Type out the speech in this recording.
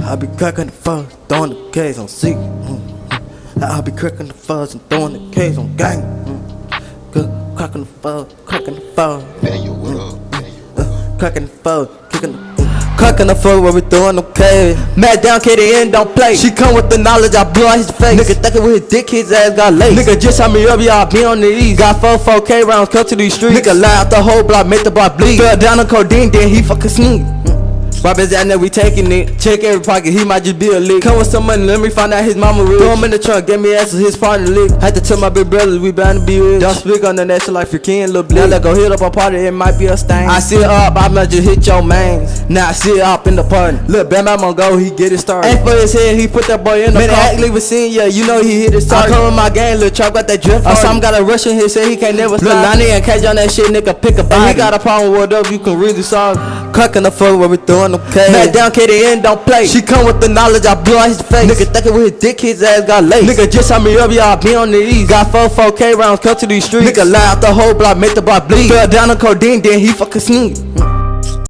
I be cracking the fuzz, throwing the K's on C. I be cracking the fuzz and throwing the K's on gang. Cracking the fuzz, cracking the fuzz. Daniel, what up? Cracking the fuzz, kicking the cracking the fuzz where we throwing them K's. Mad down, KDN don't play. She come with the knowledge, I blew on his face. Nigga thinking with his dick, his ass got lace. Nigga just shot me up, y'all be on the east. Got 4K rounds, come to these streets. Nigga lie out the whole block, make the block bleed. Fell down on codeine, then he fucking sneeze. Rob his ass, now we taking it. Check every pocket, he might just be a lick. Come with some money, let me find out his mama rich. Throw him in the trunk, get me ass his partner lick. Had to tell my big brothers, we bound to be rich. Don't speak on the nation like your king, little blick. Now let go hit up a party, it might be a stain. I see it up, I might just hit your mains. Now I see it up in the party. Look, Bam Bam on go, he get it started. Ain't for his head, he put that boy in the car. Man, act leave a scene, yeah, you know he hit his target. I come with my gang, lil' trap got that drift. Or something got a rush in here, say he can't never stop. Lil' Lonnie and catch on that shit, nigga, pick a body. And he got a problem with what up, you can really solve. Cracking the fuck where we throwing them K's. Mad down, KDN don't play. She come with the knowledge, I blew on his face. Nigga thinking with his dick, his ass got lace. Nigga just shot me up, y'all be on the east. Got 4K rounds, come to these streets. Nigga lie out the whole block, make the block bleed. Fell down on codeine, then he fucking sneeze.